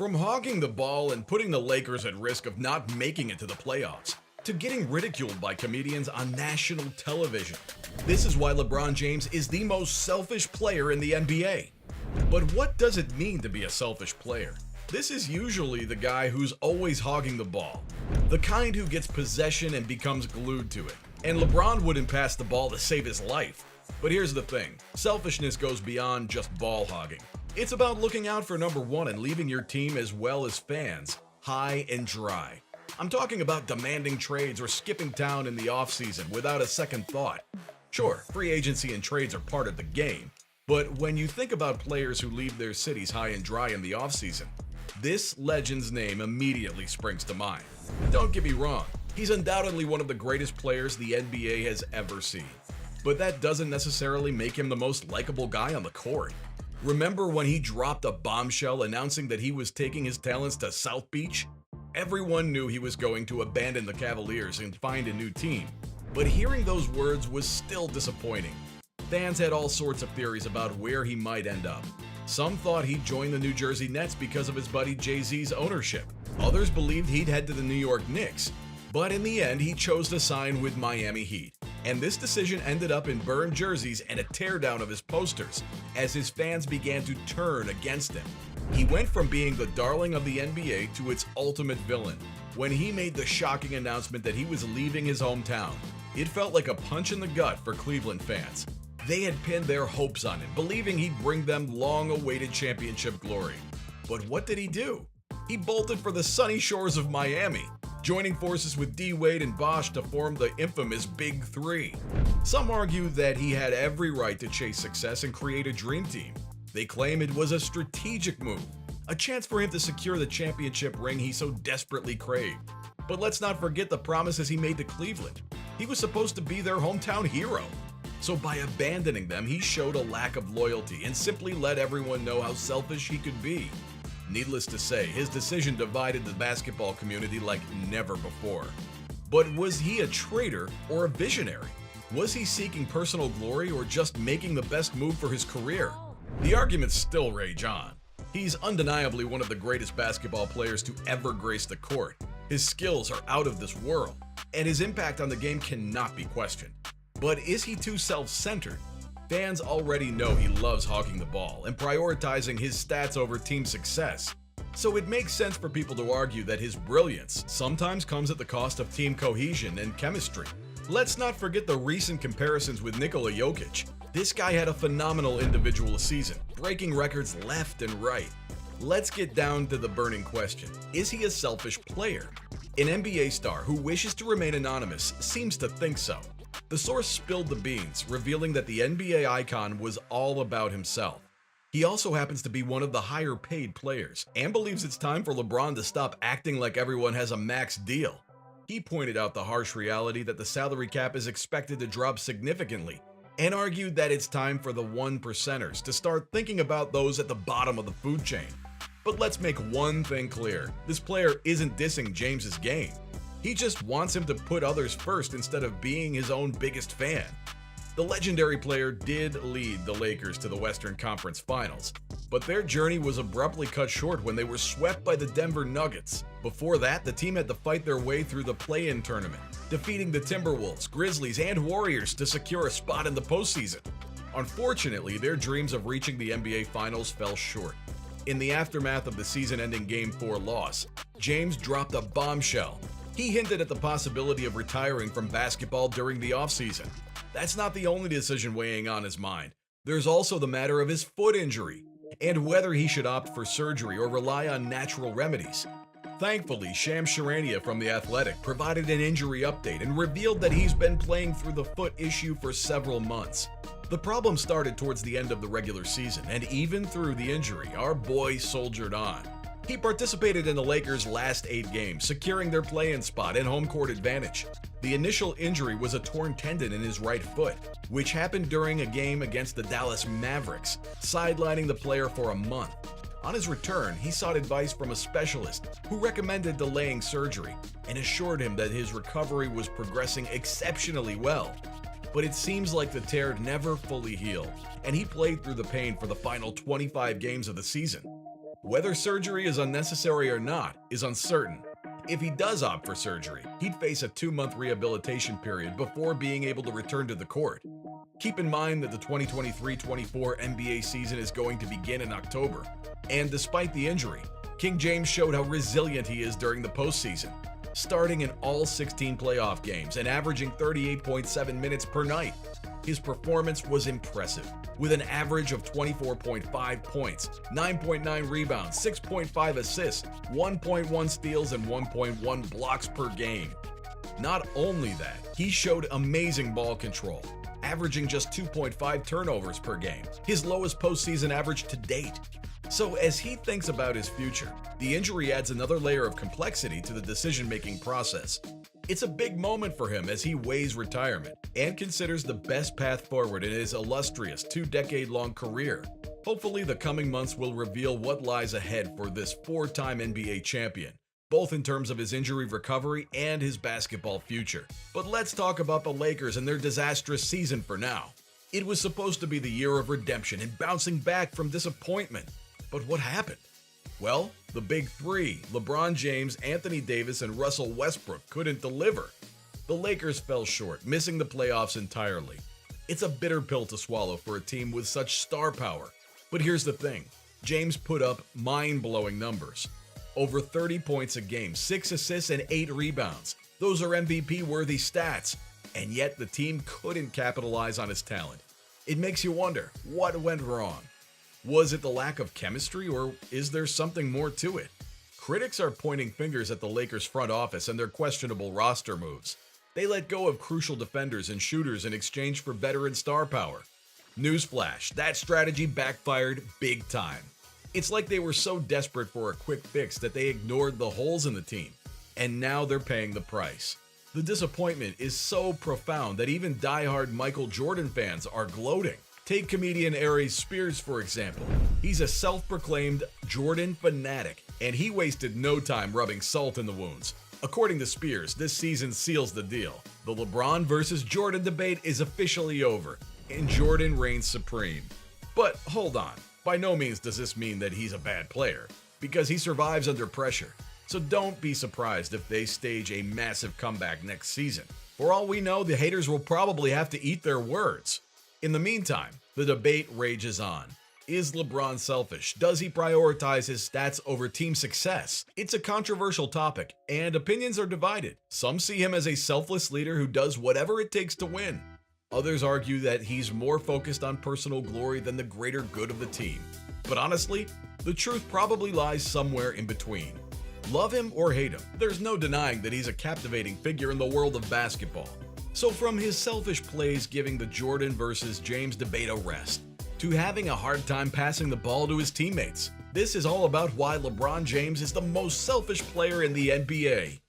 From hogging the ball and putting the Lakers at risk of not making it to the playoffs, to getting ridiculed by comedians on national television. This is why LeBron James is the most selfish player in the NBA. But what does it mean to be a selfish player? This is usually the guy who's always hogging the ball, the kind who gets possession and becomes glued to it. And LeBron wouldn't pass the ball to save his life. But here's the thing, selfishness goes beyond just ball hogging. It's about looking out for number one and leaving your team as well as fans high and dry. I'm talking about demanding trades or skipping town in the offseason without a second thought. Sure, free agency and trades are part of the game, but when you think about players who leave their cities high and dry in the offseason, this legend's name immediately springs to mind. Don't get me wrong, he's undoubtedly one of the greatest players the NBA has ever seen. But that doesn't necessarily make him the most likable guy on the court. Remember when he dropped a bombshell announcing that he was taking his talents to South Beach? Everyone knew he was going to abandon the Cavaliers and find a new team, but hearing those words was still disappointing. Fans had all sorts of theories about where he might end up. Some thought he'd join the New Jersey Nets because of his buddy Jay-Z's ownership. Others believed he'd head to the New York Knicks, but in the end he chose to sign with Miami Heat. And this decision ended up in burned jerseys and a teardown of his posters as his fans began to turn against him. He went from being the darling of the NBA to its ultimate villain when he made the shocking announcement that he was leaving his hometown. It felt like a punch in the gut for Cleveland fans. They had pinned their hopes on him, believing he'd bring them long-awaited championship glory. But what did he do? He bolted for the sunny shores of Miami, joining forces with D-Wade and Bosh to form the infamous Big Three. Some argue that he had every right to chase success and create a dream team. They claim it was a strategic move, a chance for him to secure the championship ring he so desperately craved. But let's not forget the promises he made to Cleveland. He was supposed to be their hometown hero. So by abandoning them, he showed a lack of loyalty and simply let everyone know how selfish he could be. Needless to say, his decision divided the basketball community like never before. But was he a traitor or a visionary? Was he seeking personal glory or just making the best move for his career? The arguments still rage on. He's undeniably one of the greatest basketball players to ever grace the court. His skills are out of this world, and his impact on the game cannot be questioned. But is he too self-centered? Fans already know he loves hogging the ball and prioritizing his stats over team success. So it makes sense for people to argue that his brilliance sometimes comes at the cost of team cohesion and chemistry. Let's not forget the recent comparisons with Nikola Jokic. This guy had a phenomenal individual season, breaking records left and right. Let's get down to the burning question. Is he a selfish player? An NBA star who wishes to remain anonymous seems to think so. The source spilled the beans, revealing that the NBA icon was all about himself. He also happens to be one of the higher paid players and believes it's time for LeBron to stop acting like everyone has a max deal. He pointed out the harsh reality that the salary cap is expected to drop significantly and argued that it's time for the one percenters to start thinking about those at the bottom of the food chain. But let's make one thing clear, this player isn't dissing James's game. He just wants him to put others first instead of being his own biggest fan. The legendary player did lead the Lakers to the Western Conference Finals, but their journey was abruptly cut short when they were swept by the Denver Nuggets. Before that, the team had to fight their way through the play-in tournament, defeating the Timberwolves, Grizzlies, and Warriors to secure a spot in the postseason. Unfortunately, their dreams of reaching the NBA Finals fell short. In the aftermath of the season-ending Game 4 loss, James dropped a bombshell. He hinted at the possibility of retiring from basketball during the offseason. That's not the only decision weighing on his mind. There's also the matter of his foot injury, and whether he should opt for surgery or rely on natural remedies. Thankfully, Shams Charania from The Athletic provided an injury update and revealed that he's been playing through the foot issue for several months. The problem started towards the end of the regular season, and even through the injury, our boy soldiered on. He participated in the Lakers' last 8 games, securing their play-in spot and home court advantage. The initial injury was a torn tendon in his right foot, which happened during a game against the Dallas Mavericks, sidelining the player for a month. On his return, he sought advice from a specialist who recommended delaying surgery and assured him that his recovery was progressing exceptionally well. But it seems like the tear never fully healed, and he played through the pain for the final 25 games of the season. Whether surgery is unnecessary or not is uncertain. If he does opt for surgery, he'd face a 2-month rehabilitation period before being able to return to the court. Keep in mind that the 2023-24 NBA season is going to begin in October, and despite the injury, King James showed how resilient he is during the postseason, starting in all 16 playoff games and averaging 38.7 minutes per night. His performance was impressive, with an average of 24.5 points, 9.9 rebounds, 6.5 assists, 1.1 steals, and 1.1 blocks per game. Not only that, he showed amazing ball control, averaging just 2.5 turnovers per game, his lowest postseason average to date. So as he thinks about his future, the injury adds another layer of complexity to the decision-making process. It's a big moment for him as he weighs retirement and considers the best path forward in his illustrious 2-decade-long career. Hopefully, the coming months will reveal what lies ahead for this 4-time NBA champion, both in terms of his injury recovery and his basketball future. But let's talk about the Lakers and their disastrous season for now. It was supposed to be the year of redemption and bouncing back from disappointment. But what happened? Well, the big three, LeBron James, Anthony Davis, and Russell Westbrook, couldn't deliver. The Lakers fell short, missing the playoffs entirely. It's a bitter pill to swallow for a team with such star power. But here's the thing. James put up mind-blowing numbers. Over 30 points a game, 6 assists, and 8 rebounds. Those are MVP-worthy stats. And yet the team couldn't capitalize on his talent. It makes you wonder, what went wrong? Was it the lack of chemistry, or is there something more to it? Critics are pointing fingers at the Lakers front office and their questionable roster moves. They let go of crucial defenders and shooters in exchange for veteran star power. Newsflash, that strategy backfired big time. It's like they were so desperate for a quick fix that they ignored the holes in the team, and now they're paying the price. The disappointment is so profound that even diehard Michael Jordan fans are gloating. Take comedian Aries Spears, for example. He's a self-proclaimed Jordan fanatic, and he wasted no time rubbing salt in the wounds. According to Spears, this season seals the deal. The LeBron versus Jordan debate is officially over, and Jordan reigns supreme. But hold on, by no means does this mean that he's a bad player, because he survives under pressure. So don't be surprised if they stage a massive comeback next season. For all we know, the haters will probably have to eat their words. In the meantime, the debate rages on. Is LeBron selfish? Does he prioritize his stats over team success? It's a controversial topic, and opinions are divided. Some see him as a selfless leader who does whatever it takes to win. Others argue that he's more focused on personal glory than the greater good of the team. But honestly, the truth probably lies somewhere in between. Love him or hate him, there's no denying that he's a captivating figure in the world of basketball. So from his selfish plays giving the Jordan versus James debate a rest, to having a hard time passing the ball to his teammates, this is all about why LeBron James is the most selfish player in the NBA.